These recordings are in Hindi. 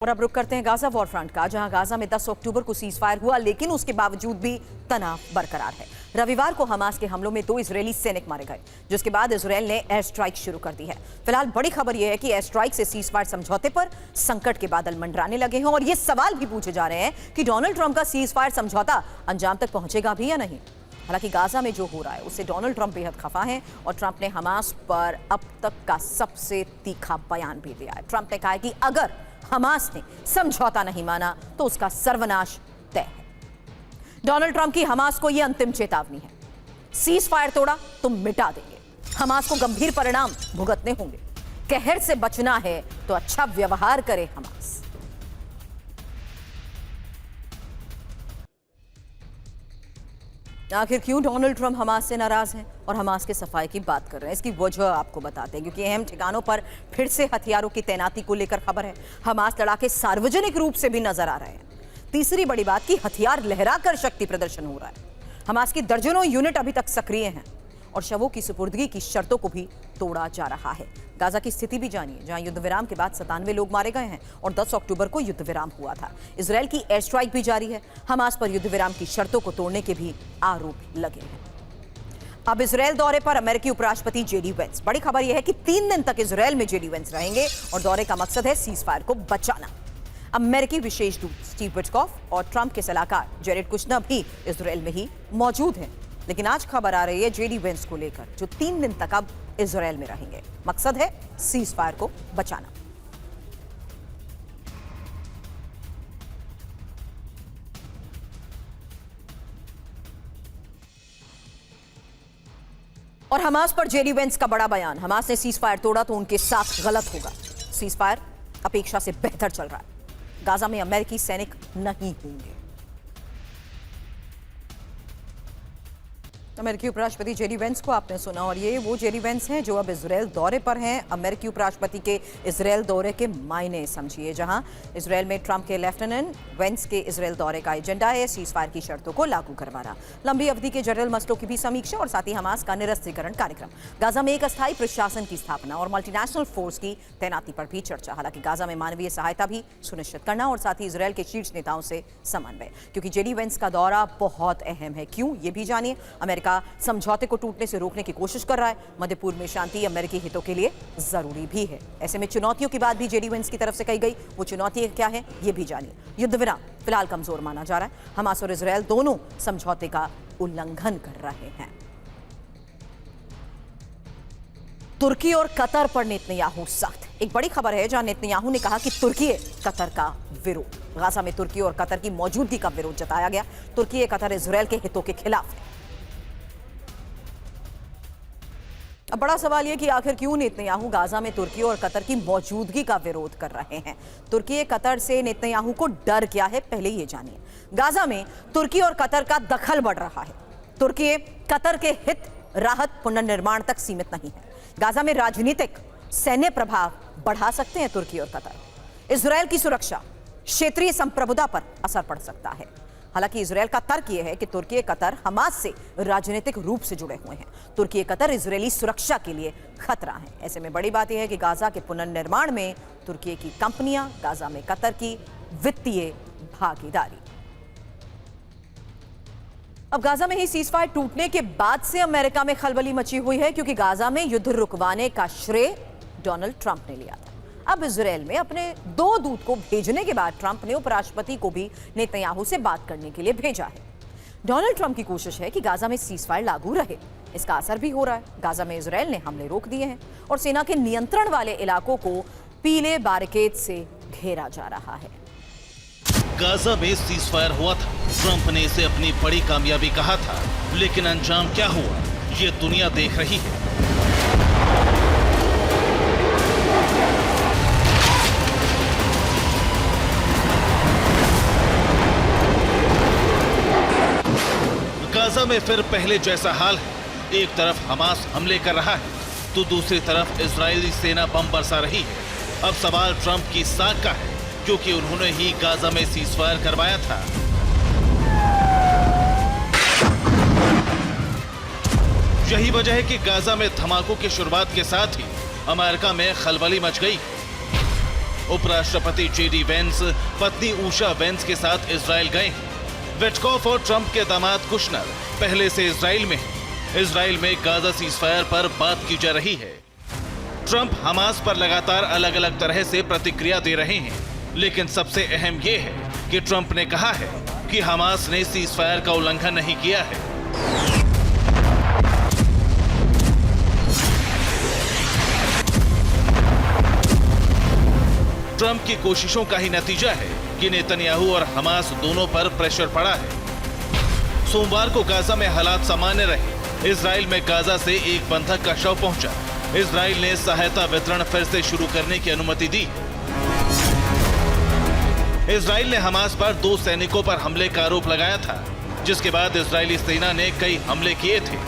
और अब रुक करते हैं गाजा वॉर फ्रंट का, जहां गाजा में 10 अक्टूबर को सीज फायर हुआ, लेकिन उसके बावजूद भी तनाव बरकरार है। रविवार को हमास के हमलों में 2 इजरायली सैनिक मारे गए, जिसके बाद इजरायल ने एयर स्ट्राइक शुरू कर दी है। फिलहाल बड़ी खबर यह है कि एयर स्ट्राइक से सीज फायर समझौते पर संकट के बादल मंडराने लगे हैं और ये सवाल भी पूछे जा रहे हैं कि डोनाल्ड ट्रंप का सीज फायर समझौता अंजाम तक पहुंचेगा भी या नहीं। हालांकि गाजा में जो हो रहा है उससे डोनाल्ड ट्रंप बेहद खफा हैं और ट्रंप ने हमास पर अब तक का सबसे तीखा बयान भी दिया है। ट्रंप ने कहा है कि अगर हमास ने समझौता नहीं माना तो उसका सर्वनाश तय है। डोनाल्ड ट्रंप की हमास को यह अंतिम चेतावनी है, सीज फायर तोड़ा तो मिटा देंगे, हमास को गंभीर परिणाम भुगतने होंगे, कहर से बचना है तो अच्छा व्यवहार करे हमास। आखिर क्यों डोनाल्ड ट्रंप हमास से नाराज हैं और हमास के सफाई की बात कर रहे हैं, इसकी वजह आपको बताते हैं। क्योंकि अहम ठिकानों पर फिर से हथियारों की तैनाती को लेकर खबर है। हमास लड़ाके सार्वजनिक रूप से भी नजर आ रहे हैं। तीसरी बड़ी बात कि हथियार लहराकर शक्ति प्रदर्शन हो रहा है। हमास की दर्जनों यूनिट अभी तक सक्रिय हैं और शवों की सुपुर्दगी की शर्तों को भी तोड़ा जा रहा है। गाजा की स्थिति भी जानिए, जहां युद्ध विराम के बाद 97 लोग मारे गए हैं और 10 अक्टूबर को युद्ध विराम हुआ था। इजरायल की एयर स्ट्राइक भी जारी है। हमास पर युद्ध विराम की शर्तों को तोड़ने के भी आरोप लगे हैं। अब इजरायल दौरे पर अमेरिकी उपराष्ट्रपति जेडी वेंस। बड़ी खबर यह है कि 3 दिन तक इजरायल में जेडी वेंस रहेंगे और दौरे का मकसद है सीज फायर को बचाना। अमेरिकी विशेष दूत स्टीव विटकॉफ और ट्रंप के सलाहकार जेरेड कुशनर भी इजरायल में ही मौजूद हैं। लेकिन आज खबर आ रही है जेडी वेंस को लेकर, जो 3 दिन तक अब इजरायल में रहेंगे। मकसद है सीज फायर को बचाना। और हमास पर जेडी वेंस का बड़ा बयान, हमास ने सीज फायर तोड़ा तो उनके साथ गलत होगा। सीज फायर अपेक्षा से बेहतर चल रहा है। गाजा में अमेरिकी सैनिक नहीं होंगे। अमेरिकी उपराष्ट्रपति जेडी वेंस को आपने सुना, और ये वो जेडी वेंस हैं जो अब इजरायल दौरे पर हैं। अमेरिकी उपराष्ट्रपति के इजरायल दौरे के मायने समझिए, जहां इजरायल में ट्रंप के लेफ्टिनेंट वेंस के इजरायल दौरे का एजेंडा है सीज फायर की शर्तों को लागू करवाना, लंबी अवधि के जटिल मसलों की भी समीक्षा और साथ ही हमास का निरस्त्रीकरण कार्यक्रम, गाजा में एक अस्थायी प्रशासन की स्थापना और मल्टीनेशनल फोर्स की तैनाती पर भी चर्चा। हालांकि गाजा में मानवीय सहायता भी सुनिश्चित करना और साथ ही इजरायल के शीर्ष नेताओं से समन्वय, क्योंकि जेडी वेंस का दौरा बहुत अहम है। क्यों, ये भी जानिए। अमेरिका समझौते को टूटने से रोकने की कोशिश कर रहा है। मध्य पूर्व में शांति अमेरिकी हितों के लिए जरूरी भी है। ऐसे में चुनौतियों की बात भी जेडी वेंस की तरफ से कही गई। वो चुनौती क्या है, ये भी जानिए। युद्ध विराम फिलहाल कमजोर माना जा रहा है। हमास और इजरायल दोनों समझौते का उल्लंघन कर रहे हैं। तुर्की और कतर पर नेतन्याहू सख्त। एक बड़ी खबर है जहां नेतन्याहू ने कहा कि तुर्की कतर का विरोध, गाजा में तुर्की और कतर की मौजूदगी का विरोध जताया गया। तुर्की कतर इजरायल के हितों के खिलाफ है। अब बड़ा सवाल यह कि आखिर क्यों नेतन्याहू गाजा में तुर्की और कतर की मौजूदगी का विरोध कर रहे हैं। तुर्की कतर से नेतन्याहू को डर क्या है, पहले ये जानिए। गाजा में तुर्की और कतर का दखल बढ़ रहा है। तुर्की कतर के हित राहत पुनर्निर्माण तक सीमित नहीं है। गाजा में राजनीतिक सैन्य प्रभाव बढ़ा सकते हैं तुर्की और कतर। इजरायल की सुरक्षा, क्षेत्रीय संप्रभुता पर असर पड़ सकता है। हालांकि इजरायल का तर्क यह है कि तुर्की कतर हमास से राजनीतिक रूप से जुड़े हुए हैं। तुर्की कतर इजरायली सुरक्षा के लिए खतरा है। ऐसे में बड़ी बात यह है कि गाजा के पुनर्निर्माण में तुर्की की कंपनियां, गाजा में कतर की वित्तीय भागीदारी। अब गाजा में ही सीज फायर टूटने के बाद से अमेरिका में खलबली मची हुई है, क्योंकि गाजा में युद्ध रुकवाने का श्रेय डोनाल्ड ट्रंप ने लिया था। अब इजरायल में अपने 2 दूत को भेजने के बाद ट्रंप ने उपराष्ट्रपति को भी नेतन्याहू से बात करने के लिए भेजा है। डोनाल्ड ट्रंप की कोशिश है कि गाजा में सीज फायर लागू रहे। इसका असर भी हो रहा है। गाजा में इजरायल ने हमले रोक दिए हैं और सेना के नियंत्रण वाले इलाकों को पीले बैरिकेड से घेरा जा रहा है। गाजा में सीज फायर हुआ था। ट्रंप ने इसे अपनी बड़ी कामयाबी कहा था, लेकिन अंजाम क्या हुआ, ये दुनिया देख रही है। गाजा में फिर पहले जैसा हाल है। एक तरफ हमास हमले कर रहा है तो दूसरी तरफ इजरायली सेना बम बरसा रही है। अब सवाल ट्रंप की साख का है, क्योंकि उन्होंने ही गाजा में सीज फायर करवाया था। यही वजह है कि गाजा में धमाकों की शुरुआत के साथ ही अमेरिका में खलबली मच गई। उपराष्ट्रपति जेडी वेंस पत्नी उषा वेंस के साथ इजराइल गए हैं। विटकॉफ और ट्रंप के दामाद कुशनर पहले से इजराइल में हैं। इजराइल में गाजा सीजफायर पर बात की जा रही है। ट्रंप हमास पर लगातार अलग अलग तरह से प्रतिक्रिया दे रहे हैं, लेकिन सबसे अहम यह है कि ट्रंप ने कहा है कि हमास ने सीजफायर का उल्लंघन नहीं किया है। ट्रंप की कोशिशों का ही नतीजा है कि नेतन्याहू और हमास दोनों पर प्रेशर पड़ा है। सोमवार को गाजा में हालात सामान्य रहे। इजराइल में गाजा से एक बंधक का शव पहुंचा। इजराइल ने सहायता वितरण फिर से शुरू करने की अनुमति दी। इजराइल ने हमास पर 2 सैनिकों पर हमले का आरोप लगाया था, जिसके बाद इजरायली सेना ने कई हमले किए थे।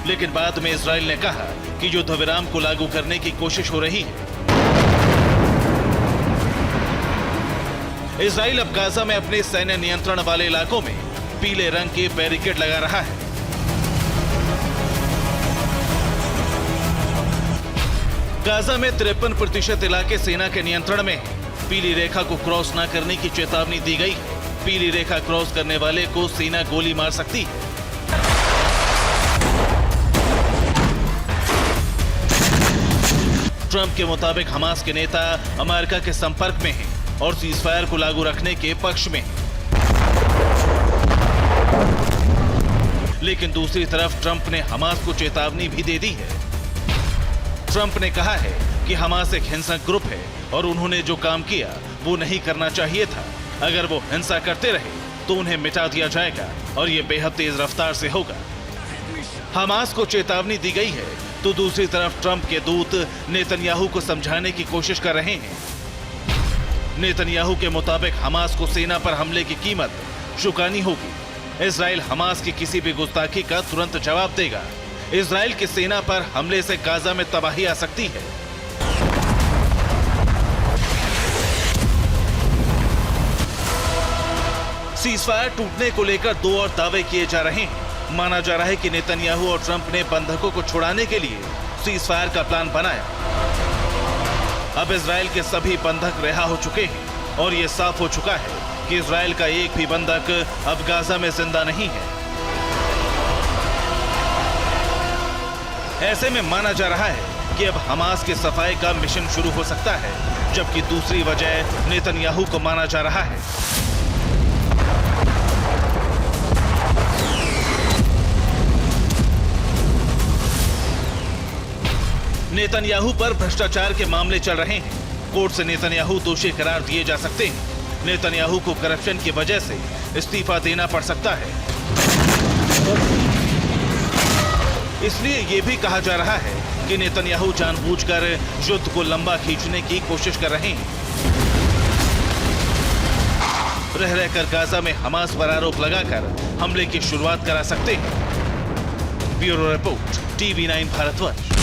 लेकिन बाद में इजराइल ने कहा कि युद्ध विराम को लागू करने की कोशिश हो रही है। इजराइल अब गाजा में अपने सैन्य नियंत्रण वाले इलाकों में पीले रंग के बैरिकेड लगा रहा है। गाजा में 53% इलाके सेना के नियंत्रण में है। पीली रेखा को क्रॉस न करने की चेतावनी दी गई है। पीली रेखा क्रॉस करने वाले को सेना गोली मार सकती है। ट्रंप के मुताबिक हमास के नेता अमेरिका के संपर्क में हैं और सीजफायर को लागू रखने के पक्ष में हैं। लेकिन दूसरी तरफ ट्रंप ने हमास को चेतावनी भी दे दी है। ट्रंप ने कहा है कि हमास एक हिंसक ग्रुप है और उन्होंने जो काम किया वो नहीं करना चाहिए था। अगर वो हिंसा करते रहे तो उन्हें मिटा दिया जाएगा और ये बेहद तेज रफ्तार से होगा। हमास को चेतावनी दी गई है तो दूसरी तरफ ट्रंप के दूत नेतन्याहू को समझाने की कोशिश कर रहे हैं। नेतन्याहू के मुताबिक हमास को सेना पर हमले की कीमत चुकानी होगी। इजराइल हमास की किसी भी गुस्ताखी का तुरंत जवाब देगा। इजराइल की सेना पर हमले से गाजा में तबाही आ सकती है। सीजफायर टूटने को लेकर 2 और दावे किए जा रहे हैं। माना जा रहा है कि नेतन्याहू और ट्रंप ने बंधकों को छुड़ाने के लिए सीजफायर का प्लान बनाया। अब इजराइल के सभी बंधक रिहा हो चुके हैं और यह साफ हो चुका है कि इजराइल का एक भी बंधक अब गाजा में जिंदा नहीं है। ऐसे में माना जा रहा है कि अब हमास के सफाई का मिशन शुरू हो सकता है, जबकि दूसरी वजह नेतन्याहू को माना जा रहा है। नेतन्याहू पर भ्रष्टाचार के मामले चल रहे हैं। कोर्ट से नेतन्याहू दोषी करार दिए जा सकते हैं। नेतन्याहू को करप्शन की वजह से इस्तीफा देना पड़ सकता है। इसलिए यह भी कहा जा रहा है कि नेतन्याहू जानबूझकर युद्ध को लंबा खींचने की कोशिश कर रहे हैं। रह रहकर गाजा में हमास पर आरोप लगाकर हमले की शुरुआत करा सकते हैं। Bureau report, TV9 Bharatvarsh.